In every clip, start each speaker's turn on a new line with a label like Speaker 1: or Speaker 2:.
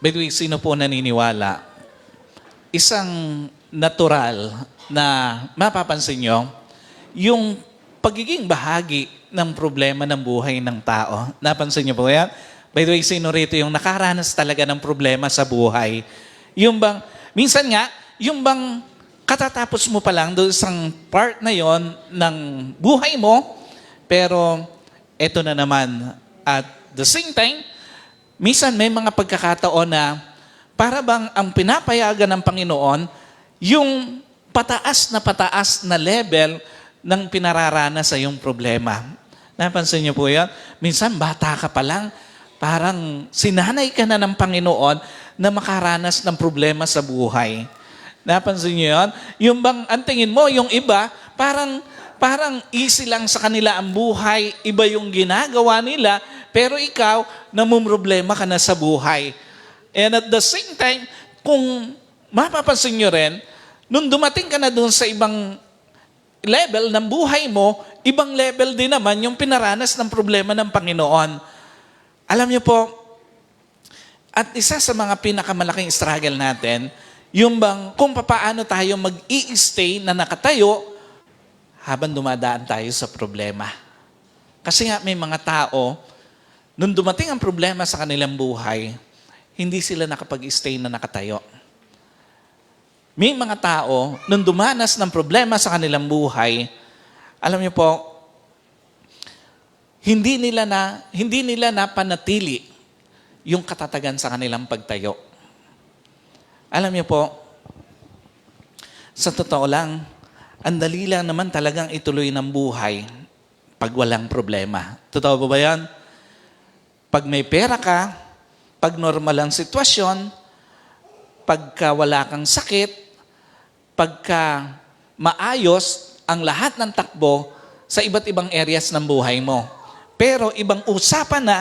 Speaker 1: By the way, sino po naniniwala? Isang natural na mapapansin nyo, yung pagiging bahagi ng problema ng buhay ng tao. Napansin nyo po yan? By the way, sino rito yung nakaranas talaga ng problema sa buhay? Yung bang, minsan nga, yung bang katatapos mo pa lang doon isang part na yon ng buhay mo, pero eto na naman. At the same time, minsan may mga pagkakataon na para bang ang pinapayagan ng Panginoon, yung pataas na level ng pinararanas sa iyong problema. Napansin niyo po yan? Minsan bata ka pa lang, parang sinanay ka na ng Panginoon na makaranas ng problema sa buhay. Napansin niyo yan? Yung bang, ang tingin mo, yung iba, parang easy lang sa kanila ang buhay, iba yung ginagawa nila, pero ikaw, namumroblema ka na sa buhay. And at the same time, kung mapapansin nyo rin, nung dumating ka na doon sa ibang level ng buhay mo, ibang level din naman yung pinaranas ng problema ng Panginoon. Alam niyo po, at isa sa mga pinakamalaking struggle natin, yung bang kung paano tayo mag-i-stay na nakatayo habang dumadaan tayo sa problema. Kasi nga may mga tao, nung dumating ang problema sa kanilang buhay, hindi sila nakapag-stay na nakatayo. May mga tao, nung dumanas ng problema sa kanilang buhay, alam niyo po, hindi nila napanatili yung katatagan sa kanilang pagtayo. Alam niyo po, sa totoo lang, ang dali lang naman talagang ituloy ng buhay pag walang problema. Totoo ba yan? Pag may pera ka, pag normal ang sitwasyon, pagka wala kang sakit, pagka maayos ang lahat ng takbo sa iba't ibang areas ng buhay mo. Pero ibang usapan na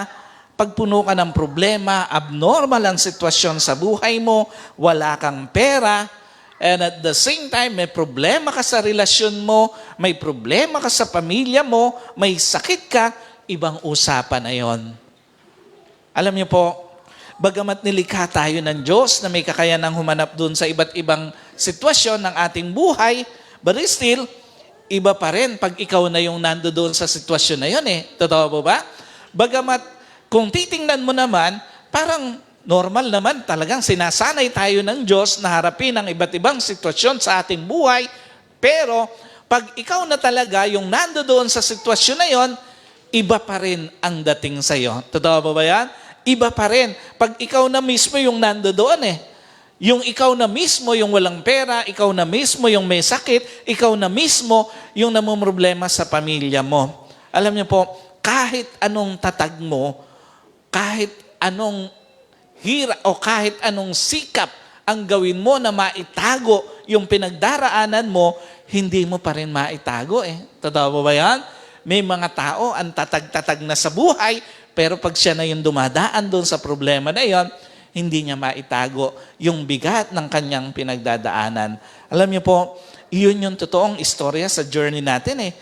Speaker 1: pag puno ka ng problema, abnormal ang sitwasyon sa buhay mo, wala kang pera, and at the same time, may problema ka sa relasyon mo, may problema ka sa pamilya mo, may sakit ka, ibang usapan na yon. Alam niyo po, bagamat nilikha tayo ng Diyos na may kakayanang humanap doon sa iba't ibang sitwasyon ng ating buhay, but still, iba pa rin pag ikaw na yung nando doon sa sitwasyon na yun eh. Totoo ba? Bagamat kung titingnan mo naman, parang normal naman talagang sinasanay tayo ng Diyos na harapin ang iba't ibang sitwasyon sa ating buhay, pero pag ikaw na talaga yung nando doon sa sitwasyon na yon, iba pa rin ang dating sa'yo. Totoo ba yan? Iba pa rin. Pag ikaw na mismo yung nando doon eh. Yung ikaw na mismo yung walang pera, ikaw na mismo yung may sakit, ikaw na mismo yung namumroblema sa pamilya mo. Alam niyo po, kahit anong tatag mo, kahit anong hirap o kahit anong sikap ang gawin mo na maitago yung pinagdaraanan mo, hindi mo pa rin maitago eh. Totoo ba yan? May mga tao ang tatag-tatag na sa buhay, pero pag siya na yung dumadaan doon sa problema na yon, hindi niya maitago yung bigat ng kanyang pinagdadaanan. Alam niyo po, iyon yung totoong istorya sa journey natin eh.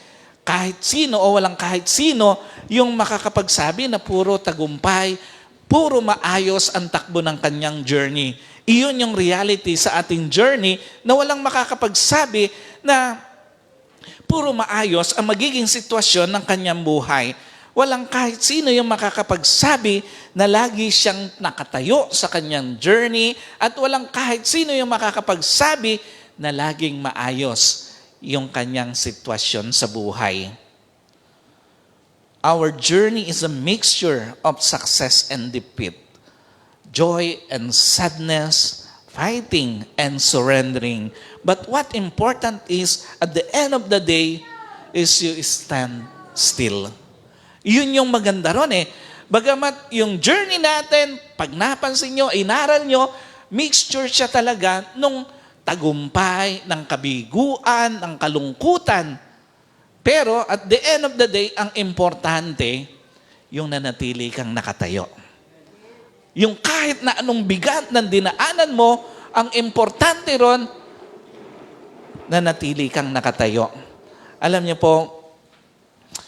Speaker 1: Kahit sino o walang kahit sino, yung makakapagsabi na puro tagumpay, puro maayos ang takbo ng kanyang journey. Iyon yung reality sa ating journey na walang makakapagsabi na puro maayos ang magiging sitwasyon ng kanyang buhay. Walang kahit sino yung makakapagsabi na lagi siyang nakatayo sa kanyang journey at walang kahit sino yung makakapagsabi na laging maayos yung kanyang sitwasyon sa buhay. Our journey is a mixture of success and defeat, joy and sadness, fighting and surrendering. But what important is, at the end of the day, is you stand still. Yun yung maganda ron eh. Bagamat yung journey natin, pag napansin nyo, inaral nyo, mixture siya talaga nung tagumpay, ng kabiguan, ng kalungkutan. Pero at the end of the day, ang importante, yung nanatili kang nakatayo. Yung kahit na anong bigat ng dinaanan mo, ang importante ron, nanatili kang nakatayo. Alam niyo po,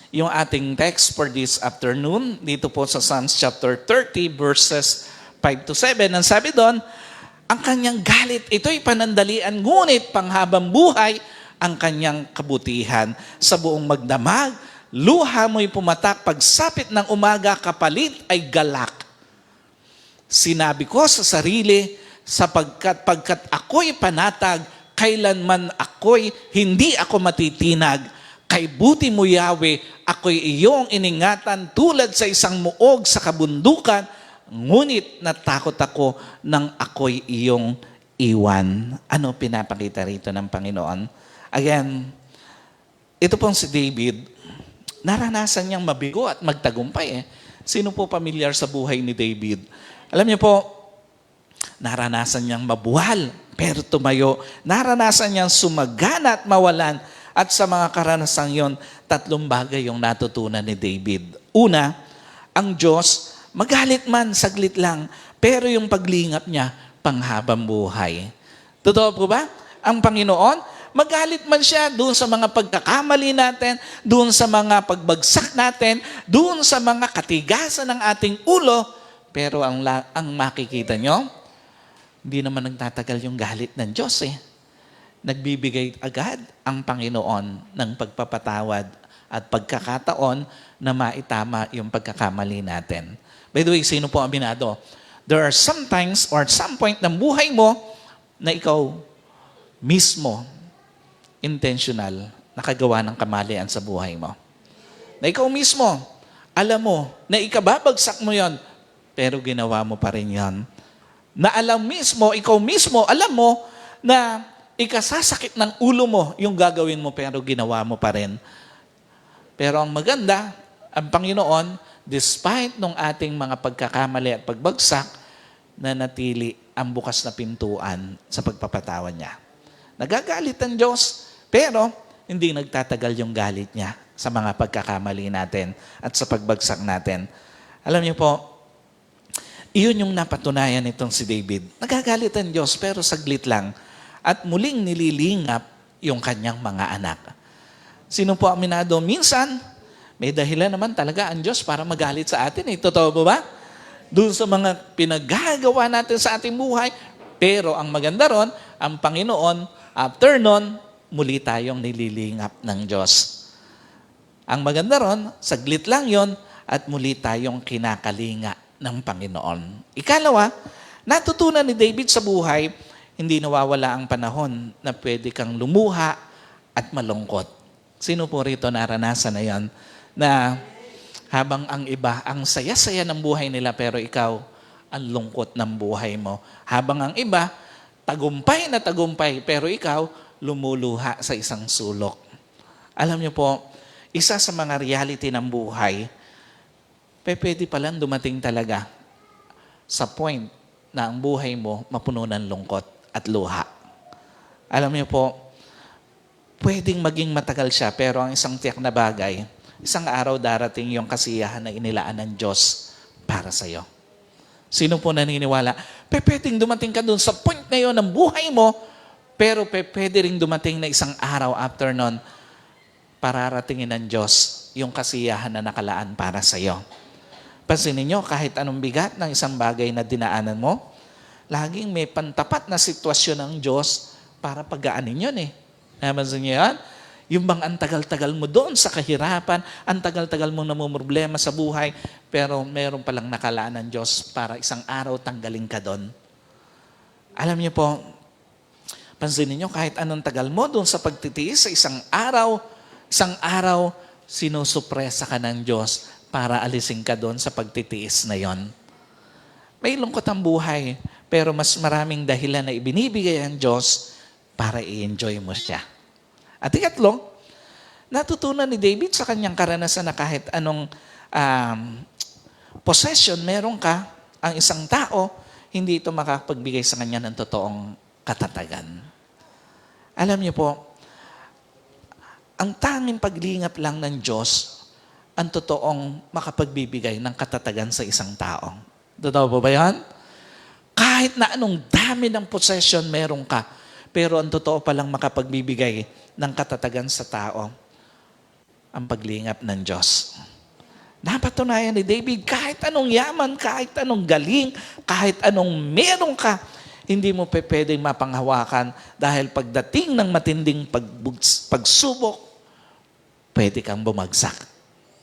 Speaker 1: yung ating text for this afternoon, dito po sa Psalms chapter 30, verses 5-7, ang sabi doon, ang kanyang galit, ito'y panandalian, ngunit panghabang buhay ang kanyang kabutihan. Sa buong magdamag, luha mo'y pumatak, pagsapit ng umaga, kapalit ay galak. Sinabi ko sa sarili, pagkat ako'y panatag, kailanman hindi ako matitinag. Kay buti mo, Yahweh, ako'y iyong iningatan tulad sa isang muog sa kabundukan, ngunit natakot ako nang ako'y iyong iwan. Ano pinapakita rito ng Panginoon? Again, ito pong si David, naranasan niyang mabigo at magtagumpay. Sino po pamilyar sa buhay ni David? Alam niyo po, naranasan niyang mabuhal, pero tumayo. Naranasan niyang sumagana at mawalan. At sa mga karanasang yon, 3 bagay yung natutunan ni David. Una, ang Diyos, magalit man, saglit lang, pero yung paglingap niya, panghabang buhay. Totoo po ba? Ang Panginoon, magalit man siya doon sa mga pagkakamali natin, doon sa mga pagbagsak natin, doon sa mga katigasan ng ating ulo, pero ang makikita nyo, hindi naman nagtatagal yung galit ng Diyos Nagbibigay agad ang Panginoon ng pagpapatawad at pagkakataon na maitama yung pagkakamali natin. By the way, sino po aminado? There are some times or some point ng buhay mo na ikaw mismo intentional nakagawa ng kamalian sa buhay mo. Na ikaw mismo, alam mo, na ikababagsak mo yon, pero ginawa mo pa rin yon. Na ikaw mismo, alam mo na ikasasakit ng ulo mo yung gagawin mo, pero ginawa mo pa rin. Pero ang maganda, ang Panginoon, despite nung ating mga pagkakamali at pagbagsak, na natili ang bukas na pintuan sa pagpapatawan niya. Nagagalit ang Diyos, pero hindi nagtatagal yung galit niya sa mga pagkakamali natin at sa pagbagsak natin. Alam niyo po, iyon yung napatunayan nitong si David. Nagagalit ang Diyos, pero saglit lang. At muling nililingap yung kanyang mga anak. Sino po aminado? Minsan, may dahilan naman talaga ang Diyos para magalit sa atin. Totoo po ba? Doon sa mga pinagagawa natin sa ating buhay. Pero ang maganda ron, ang Panginoon, after nun, muli tayong nililingap ng Diyos. Ang maganda ron, saglit lang yon at muli tayong kinakalinga ng Panginoon. Ikalawa, natutunan ni David sa buhay, hindi nawawala ang panahon na pwede kang lumuha at malungkot. Sino po rito naranasan na yan? Na habang ang iba, ang saya-saya ng buhay nila, pero ikaw, ang lungkot ng buhay mo. Habang ang iba, tagumpay na tagumpay, pero ikaw, lumuluha sa isang sulok. Alam niyo po, isa sa mga reality ng buhay, pwede palang dumating talaga sa point na ang buhay mo mapuno ng lungkot at luha. Alam niyo po, pwedeng maging matagal siya, pero ang isang tiyak na bagay, isang araw darating yung kasiyahan na inilaan ng Diyos para sa iyo. Sino po naniniwala? Pwedeng dumating ka doon sa point na yun ng buhay mo, pero pwede rin dumating na isang araw after nun, pararatingin ng Diyos yung kasiyahan na nakalaan para sa iyo. Pansinin niyo, kahit anong bigat ng isang bagay na dinaanan mo, laging may pantapat na sitwasyon ng Diyos para pagaanin yun Namansin niyo yan? Yung bang ang tagal-tagal mo doon sa kahirapan, ang tagal-tagal mong namumroblema sa buhay, pero meron palang nakalaan ng Diyos para isang araw tanggalin ka doon. Alam niyo po, pansinin niyo, kahit anong tagal mo doon sa pagtitiis sa isang araw, sinusupresa ka ng Diyos para alisin ka doon sa pagtitiis na yon. May lungkot ang buhay, pero mas maraming dahilan na ibinibigay ang Diyos para i-enjoy mo siya. At ikatlo, natutunan ni David sa kanyang karanasan na kahit anong possession meron ka, ang isang tao, hindi ito makapagbigay sa kanya ng totoong katatagan. Alam niyo po, ang tanging paglingap lang ng Diyos ang totoong makapagbibigay ng katatagan sa isang tao. Totoo po ba yan? Kahit na anong dami ng possession meron ka, pero ang totoo palang makapagbibigay ng katatagan sa tao, ang paglingap ng Diyos. Napatunayan ni David, kahit anong yaman, kahit anong galing, kahit anong meron ka, hindi mo pwedeng mapanghawakan dahil pagdating ng matinding pagsubok, pwede kang bumagsak.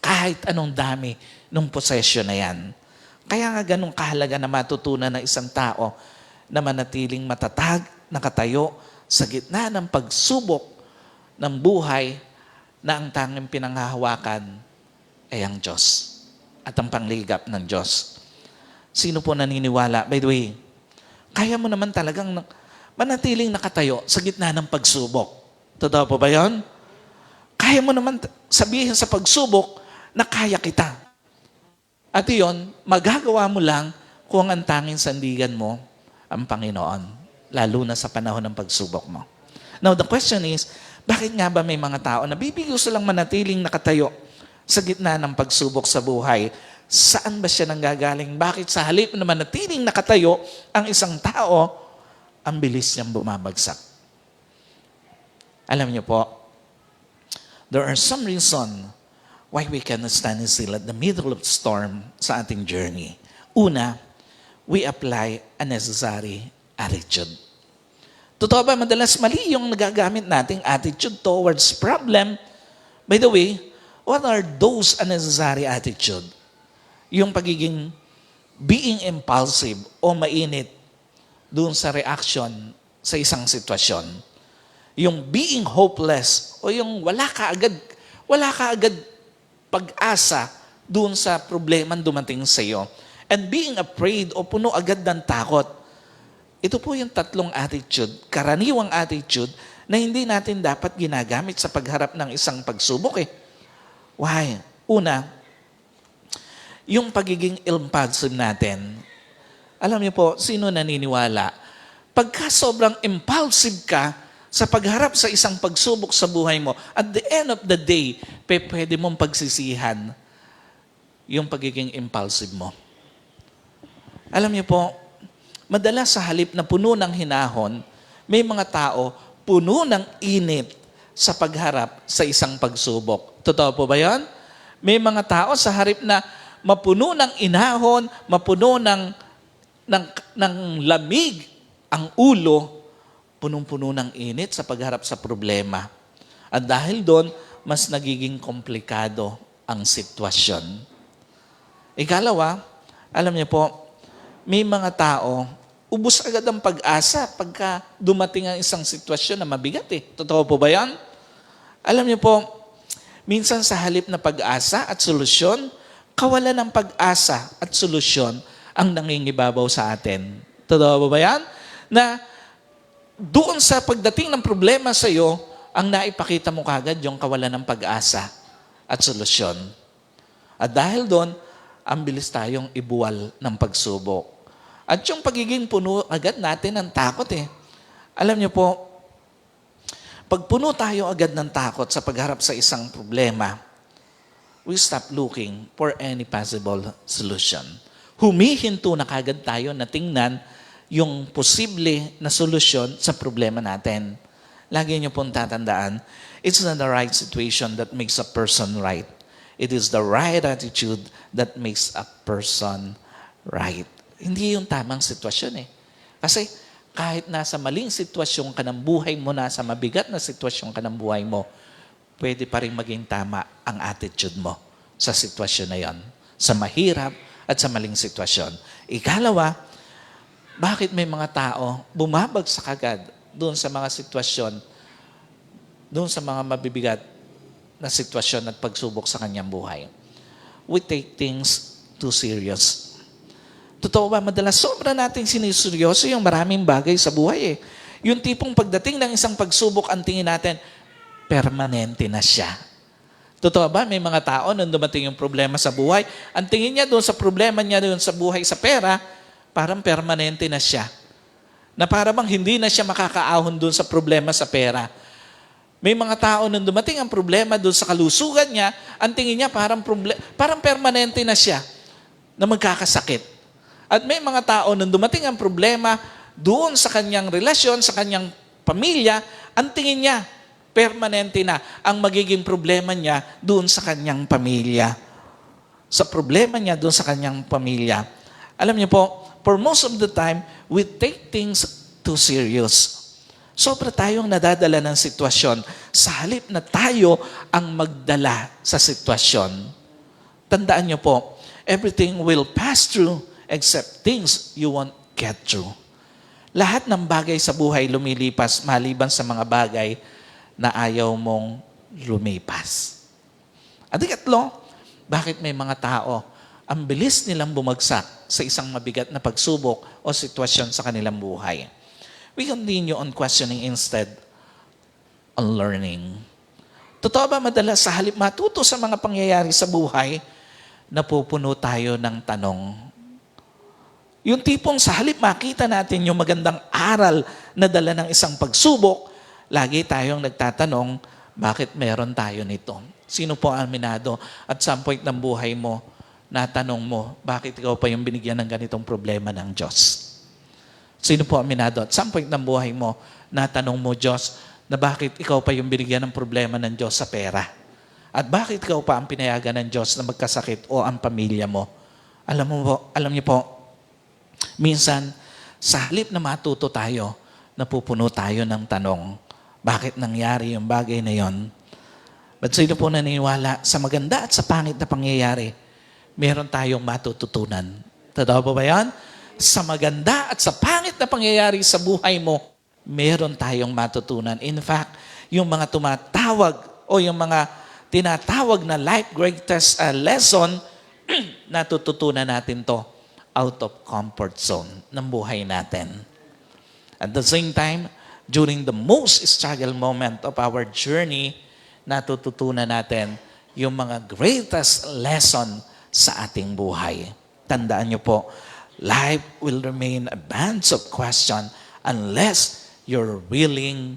Speaker 1: Kahit anong dami ng possession na yan. Kaya nga ganun kahalaga na matutunan ng isang tao na manatiling matatag, nakatayo sa gitna ng pagsubok ng buhay na ang tanging pinanghahawakan ay ang Diyos at ang pangligap ng Diyos. Sino po naniniwala? By the way, kaya mo naman talagang manatiling nakatayo sa gitna ng pagsubok. Totoo po ba yun? Kaya mo naman sabihin sa pagsubok na kaya kita. At iyon, magagawa mo lang kung ang tanging sandigan mo ang Panginoon, lalo na sa panahon ng pagsubok mo. Now, the question is, bakit nga ba may mga tao na bibigyo silang manatiling nakatayo sa gitna ng pagsubok sa buhay? Saan ba siya nanggagaling? Bakit sa halip na manatiling nakatayo ang isang tao, ang bilis niyang bumabagsak? Alam niyo po, there are some reason why we cannot stand still at the middle of the storm sa ating journey. Una, we apply a necessary attitude. Totoo ba, madalas mali yung nagagamit nating attitude towards problem? By the way, what are those unnecessary attitude? Yung pagiging being impulsive o mainit doon sa reaction sa isang sitwasyon. Yung being hopeless o yung wala ka agad pag-asa doon sa problemang dumating sa iyo. And being afraid o puno agad ng takot. Ito po yung tatlong attitude, karaniwang attitude na hindi natin dapat ginagamit sa pagharap ng isang pagsubok eh. Why? Una, yung pagiging impulsive natin. Alam niyo po, sino naniniwala? Pagka sobrang impulsive ka sa pagharap sa isang pagsubok sa buhay mo, at the end of the day, pwede mong pagsisihan yung pagiging impulsive mo. Alam niyo po, madalas sa halip na puno ng hinahon, may mga tao puno ng init sa pagharap sa isang pagsubok. Totoo po ba yan? May mga tao sa harip na mapuno ng inahon, mapuno ng lamig ang ulo, punong-puno ng init sa pagharap sa problema. At dahil doon, mas nagiging komplikado ang sitwasyon. Ikalawa, alam niyo po, may mga tao, ubos agad ang pag-asa pagka dumating ang isang sitwasyon na mabigat eh. Totoo po ba yan? Alam niyo po, minsan sa halip na pag-asa at solusyon, kawalan ng pag-asa at solusyon ang nangingibabaw sa atin. Totoo ba yan? Na doon sa pagdating ng problema sa iyo, ang naipakita mo kagad yung kawalan ng pag-asa at solusyon. At dahil doon, ang bilis tayong ibuwal ng pagsubok. At yung pagiging puno agad natin ng takot eh. Alam niyo po, pag puno tayo agad ng takot sa pagharap sa isang problema, we stop looking for any possible solution. Humihinto na kagad tayo na tingnan yung posible na solusyon sa problema natin. Lagi niyo pong tatandaan, it's not the right situation that makes a person right. It is the right attitude that makes a person right. Hindi yung tamang sitwasyon eh. Kasi kahit nasa maling sitwasyon ka ng buhay mo, nasa mabigat na sitwasyon ka ng buhay mo, pwede pa rin maging tama ang attitude mo sa sitwasyon na yon, sa mahirap at sa maling sitwasyon. Ikalawa, bakit may mga tao bumabagsak agad doon sa mga sitwasyon, doon sa mga mabibigat na sitwasyon at pagsubok sa kanyang buhay? We take things too serious. Totoo ba, madalas sobra nating siniseryoso yung maraming bagay sa buhay eh. Yung tipong pagdating ng isang pagsubok, ang tingin natin, permanente na siya. Totoo ba, may mga tao nung dumating yung problema sa buhay, ang tingin niya doon sa problema niya doon sa buhay sa pera, parang permanente na siya. Na parang hindi na siya makakaahon doon sa problema sa pera. May mga tao nung dumating ang problema doon sa kalusugan niya, ang tingin niya parang permanente na siya na magkakasakit. At may mga tao nung dumating ang problema doon sa kanyang relasyon, sa kanyang pamilya, ang tingin niya, permanente na ang magiging problema niya doon sa kanyang pamilya. sa problema niya doon sa kanyang pamilya. Alam niyo po, for most of the time, we take things too serious. Sobra tayong nadadala ng sitwasyon sa halip na tayo ang magdala sa sitwasyon. Tandaan niyo po, everything will pass through except things you won't get through. Lahat ng bagay sa buhay lumilipas maliban sa mga bagay na ayaw mong lumipas. At ikatlo, bakit may mga tao ang bilis nilang bumagsak sa isang mabigat na pagsubok o sitwasyon sa kanilang buhay? We continue on questioning instead on learning. Totoo ba madalas sa halip matuto sa mga pangyayari sa buhay, napupuno tayo ng tanong? Yung tipong sa halip makita natin yung magandang aral na dala ng isang pagsubok, lagi tayong nagtatanong, bakit meron tayo nito? Sino po ang aminado? At some point ng buhay mo, natanong mo, bakit ikaw pa yung binigyan ng ganitong problema ng Diyos? Sino po aminado? At some point ng buhay mo, natanong mo, Diyos, na bakit ikaw pa yung binigyan ng problema ng Diyos sa pera? At bakit ikaw pa ang pinayagan ng Diyos na magkasakit o ang pamilya mo? Alam niyo po, minsan, sa halip na matuto tayo, napupuno tayo ng tanong, bakit nangyari yung bagay na yon? But sino po naniniwala sa maganda at sa pangit na pangyayari, meron tayong matututunan. Totoo ba yan? Sa maganda at sa pangit na pangyayari sa buhay mo, meron tayong matutunan. In fact, yung mga tumatawag o yung mga tinatawag na life greatest lesson, natututunan natin to out of comfort zone ng buhay natin. At the same time, during the most struggle moment of our journey, natututunan natin yung mga greatest lesson sa ating buhay. Tandaan niyo po, life will remain a bunch of questions unless you're willing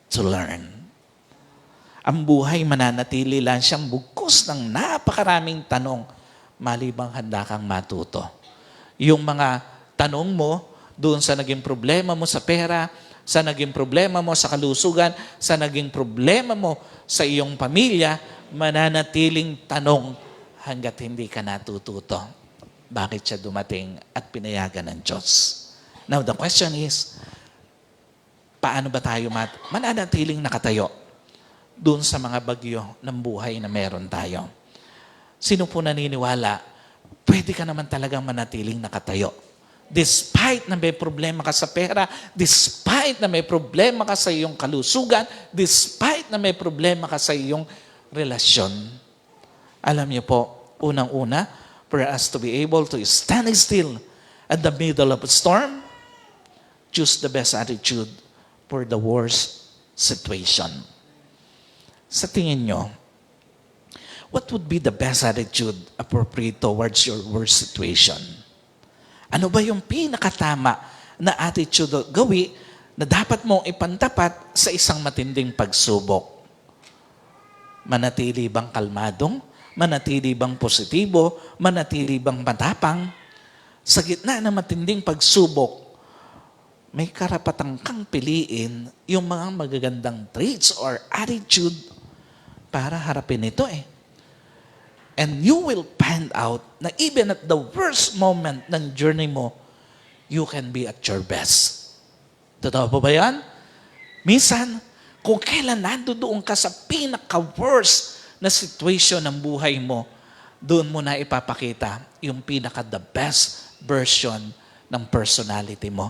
Speaker 1: to learn. Ang buhay mananatili lang siyang bugkos ng napakaraming tanong malibang handa kang matuto. Yung mga tanong mo doon sa naging problema mo sa pera, sa naging problema mo sa kalusugan, sa naging problema mo sa iyong pamilya, mananatiling tanong hanggat hindi ka natututo. Bakit siya dumating at pinayagan ng Diyos? Now, the question is, paano ba tayo mananatiling nakatayo doon sa mga bagyo ng buhay na meron tayo? Sino po naniniwala, pwede ka naman talagang manatiling nakatayo? Despite na may problema ka sa pera, despite na may problema ka sa iyong kalusugan, despite na may problema ka sa iyong relasyon. Alam niyo po, unang-una, for us to be able to stand still at the middle of a storm, choose the best attitude for the worst situation. Sa tingin nyo, what would be the best attitude appropriate towards your worst situation? Ano ba yung pinakatama na attitude o gawi na dapat mong ipantapat sa isang matinding pagsubok? Manatili bang kalmadong? Manatili bang positibo? Manatili bang matapang? Sa gitna ng matinding pagsubok, may karapatan kang piliin yung mga magagandang traits or attitude para harapin ito eh. And you will find out na even at the worst moment ng journey mo, you can be at your best. Totoo ba yan? Minsan, kung kailan nandoon ka sa pinaka-worst na situation ng buhay mo, doon mo na ipapakita yung pinaka-the best version ng personality mo.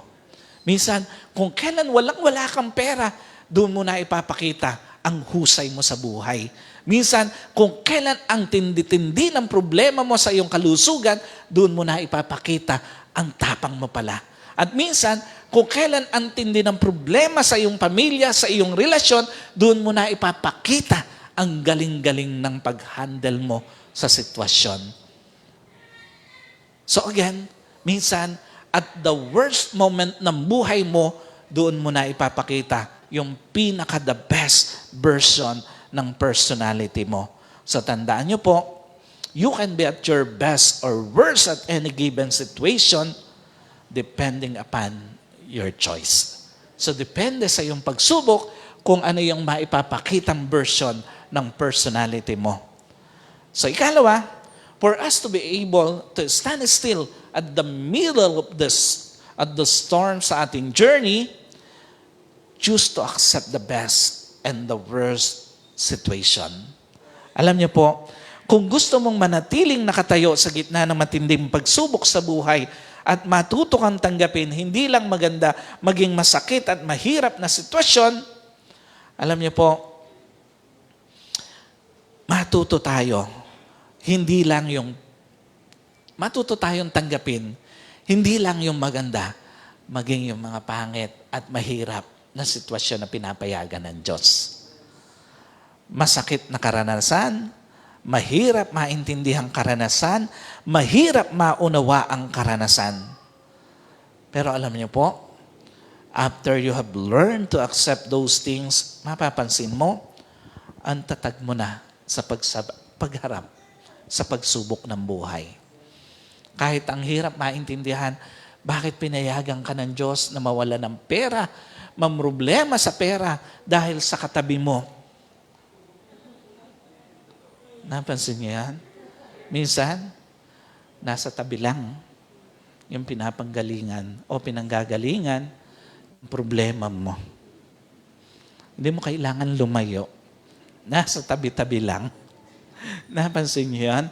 Speaker 1: Minsan, kung kailan walang-wala kang pera, doon mo na ipapakita ang husay mo sa buhay. Minsan, kung kailan ang tindi-tindi ng problema mo sa iyong kalusugan, doon mo na ipapakita ang tapang mo pala. At minsan, kung kailan ang tindi ng problema sa iyong pamilya, sa iyong relasyon, doon mo na ipapakita ang galing-galing ng pag-handle mo sa sitwasyon. So again, minsan, at the worst moment ng buhay mo, doon mo na ipapakita yung pinaka-the best version ng personality mo. So tandaan nyo po, you can be at your best or worst at any given situation depending upon your choice. So depende sa iyong pagsubok kung ano yung maipapakitang version ng personality mo. So ikalawa, For us to be able to stand still at the middle of at the storm sa ating journey, choose to accept the best and the worst situation. Alam niyo po, kung gusto mong manatiling nakatayo sa gitna ng matinding pagsubok sa buhay at matuto kang tanggapin, hindi lang maganda, maging masakit at mahirap na sitwasyon, alam niyo po, matuto tayong tanggapin, hindi lang yung maganda, maging yung mga pangit at mahirap na sitwasyon na pinapayagan ng Diyos. Masakit na karanasan, mahirap maintindihan karanasan, mahirap maunawa ang karanasan. Pero alam niyo po, after you have learned to accept those things, mapapansin mo, ang tatag mo na sa pagharap sa pagsubok ng buhay. Kahit ang hirap maintindihan, bakit pinayagan ka ng Diyos na mawala ng pera, mamroblema sa pera dahil sa katabi mo? Napansin niyo yan? Minsan, nasa tabi lang yung pinapanggalingan o pinanggagalingan ng problema mo. Hindi mo kailangan lumayo. Nasa tabi-tabi lang. Napansin niyo yan?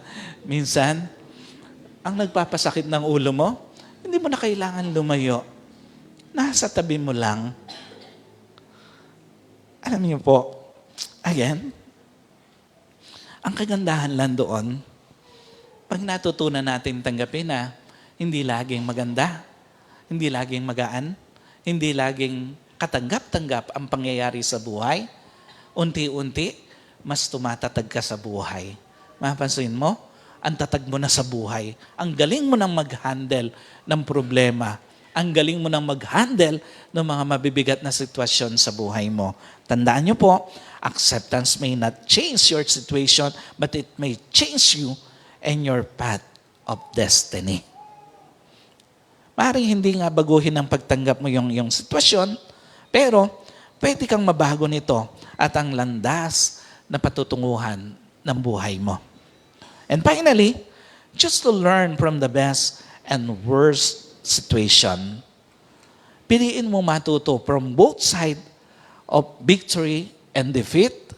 Speaker 1: Minsan, ang nagpapasakit ng ulo mo, hindi mo na kailangan lumayo. Nasa tabi mo lang. Alam niyo po, again, ang kagandahan lang doon, pag natutunan natin tanggapin na hindi laging maganda, hindi laging magaan, hindi laging katanggap-tanggap ang pangyayari sa buhay, unti-unti, mas tumatatag ka sa buhay. Mapapansin mo, ang tatag mo na sa buhay. Ang galing mo nang mag-handle ng problema. Ang galing mo nang mag-handle ng mga mabibigat na sitwasyon sa buhay mo. Tandaan niyo po, acceptance may not change your situation, but it may change you and your path of destiny. Maaaring hindi nga baguhin ang pagtanggap mo yung sitwasyon, pero pwede kang mabago nito at ang landas na patutunguhan ng buhay mo. And finally, just to learn from the best and worst situation. Piliin mo matuto from both sides of victory and defeat,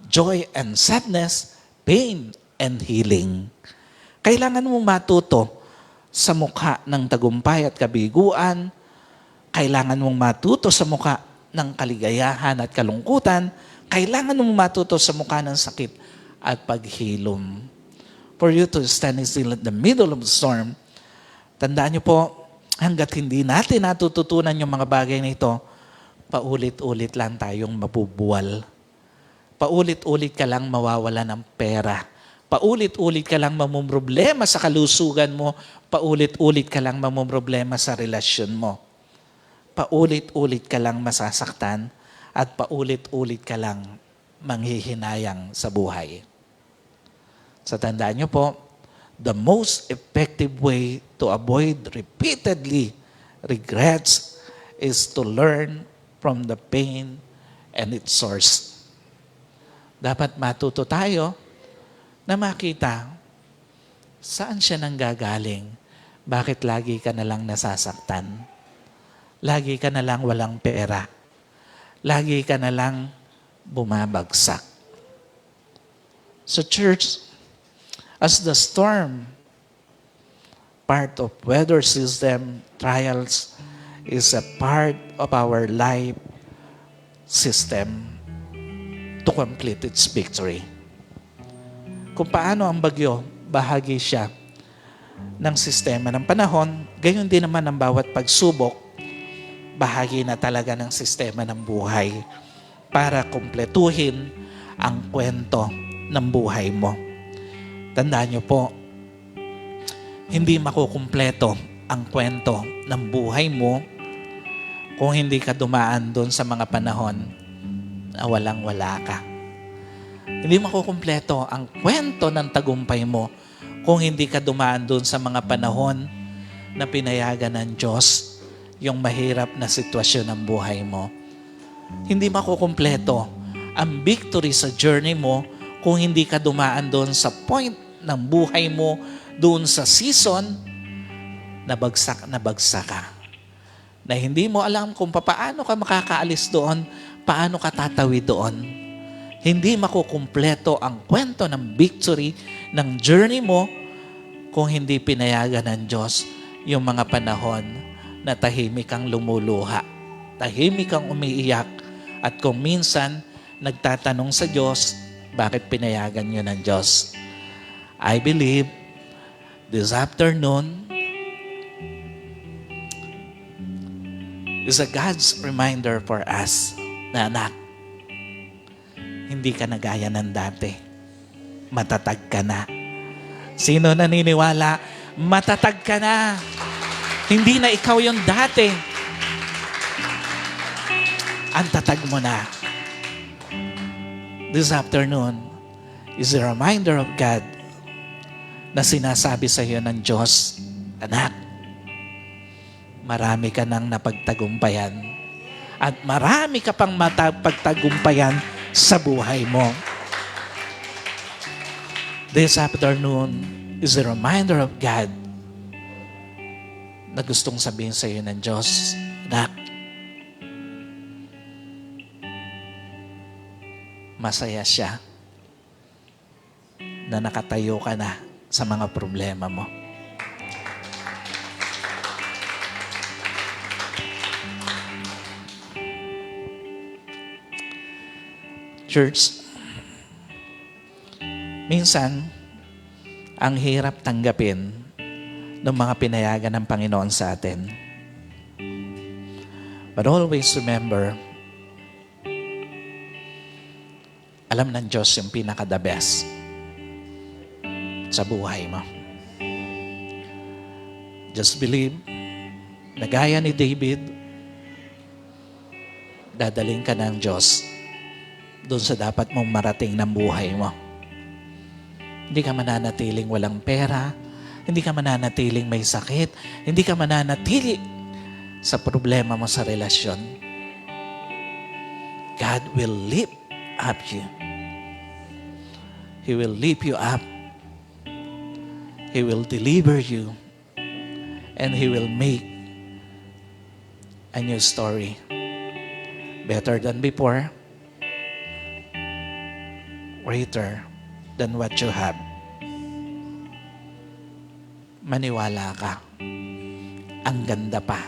Speaker 1: joy and sadness, pain and healing. Kailangan mo matuto sa mukha ng tagumpay at kabiguan. Kailangan mong matuto sa mukha ng kaligayahan at kalungkutan. Kailangan mong matuto sa mukha ng sakit at paghilom. For you to stand still in the middle of the storm, tandaan niyo po, hanggat hindi natin natututunan yung mga bagay na ito, paulit-ulit lang tayong mabubuwal. Paulit-ulit ka lang mawawala ng pera. Paulit-ulit ka lang mamumroblema sa kalusugan mo. Paulit-ulit ka lang mamumroblema sa relasyon mo. Paulit-ulit ka lang masasaktan at paulit-ulit ka lang manghihinayang sa buhay. Sa tandaan niyo po, the most effective way to avoid repeatedly regrets is to learn from the pain and its source. Dapat matuto tayo na makita saan siya nanggagaling. Bakit lagi ka na lang nasasaktan? Lagi ka na lang walang pera. Lagi ka na lang bumabagsak. So church, as the storm, part of weather system, trials is a part of our life system to complete its victory. Kung paano ang bagyo, bahagi siya ng sistema ng panahon, gayon din naman ang bawat pagsubok, bahagi na talaga ng sistema ng buhay para kumpletuhin ang kwento ng buhay mo. Tandaan niyo po, hindi makukumpleto ang kwento ng buhay mo kung hindi ka dumaan doon sa mga panahon na walang-wala ka. Hindi makukumpleto ang kwento ng tagumpay mo kung hindi ka dumaan doon sa mga panahon na pinayagan ng Diyos yung mahirap na sitwasyon ng buhay mo. Hindi makukumpleto ang victory sa journey mo kung hindi ka dumaan doon sa point ng buhay mo doon sa season na bagsak ka. Na hindi mo alam kung paano ka makakaalis doon, paano ka tatawid doon. Hindi makukumpleto ang kwento ng victory, ng journey mo, kung hindi pinayagan ng Diyos yung mga panahon na tahimik kang lumuluha, tahimik kang umiiyak, at kung minsan nagtatanong sa Diyos, bakit pinayagan niyo ng Diyos? I believe this afternoon is a God's reminder for us na anak, hindi ka na gaya ng dati. Matatag ka na. Sino naniniwala? Matatag ka na. Hindi na ikaw yung dati. Ang tatag mo na. This afternoon is a reminder of God na sinasabi sa iyo ng Diyos, anak, marami ka nang napagtagumpayan at marami ka pang mapagtagumpayan sa buhay mo. This afternoon is a reminder of God na gustong sabihin sa iyo ng Diyos, anak, masaya siya na nakatayo ka na sa mga problema mo. Church, minsan, ang hirap tanggapin ng mga pinayagan ng Panginoon sa atin. But always remember, alam ng Diyos yung pinaka-the best sa buhay mo. Just believe na gaya ni David, dadaling ka ng Diyos doon sa dapat mong marating ng buhay mo. Hindi ka mananatiling walang pera, hindi ka mananatiling may sakit, hindi ka mananatili sa problema mo sa relasyon. God will lift up you. He will lift you up. He will deliver you. And He will make a new story. Better than before. Greater than what you have. Maniwala ka. Ang ganda pa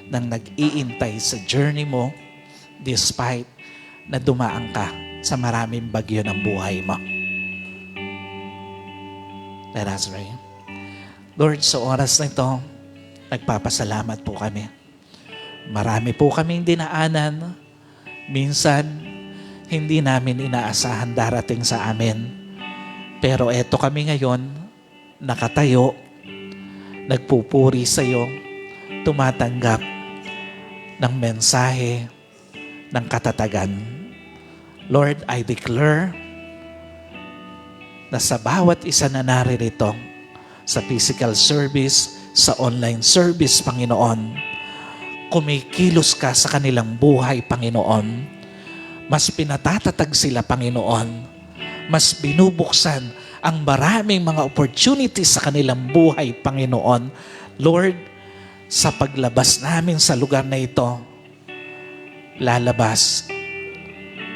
Speaker 1: ng nag-iintay sa journey mo despite na dumaan ka sa maraming bagyo ng buhay mo. Let us pray. Lord, sa oras na ito, nagpapasalamat po kami. Marami po kaming dinaanan. Minsan, hindi namin inaasahan darating sa amin. Pero eto kami ngayon, nakatayo, nagpupuri sa iyo, tumatanggap ng mensahe ng katatagan. Lord, I declare na sa bawat isa na naririto, sa physical service, sa online service, Panginoon, kumikilos ka sa kanilang buhay, Panginoon. Mas pinatatatag sila, Panginoon. Mas binubuksan ang maraming mga opportunities sa kanilang buhay, Panginoon. Lord, sa paglabas namin sa lugar na ito, lalabas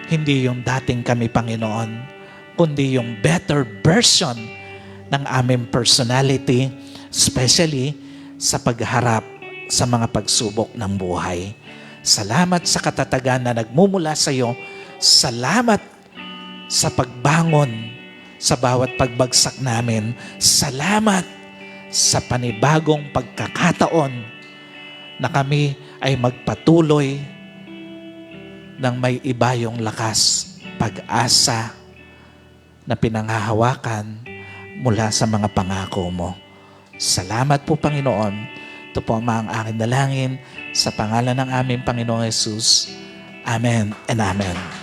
Speaker 1: hindi yung dating kami, Panginoon, kundi yung better version ng aming personality, especially sa pagharap sa mga pagsubok ng buhay. Salamat sa katatagan na nagmumula sa iyo. Salamat sa pagbangon sa bawat pagbagsak namin. Salamat sa panibagong pagkakataon na kami ay magpatuloy ng may ibayong lakas, pag-asa na pinanghahawakan mula sa mga pangako mo. Salamat po, Panginoon. Ito po ang aking dalangin sa pangalan ng aming Panginoong Jesus. Amen and Amen.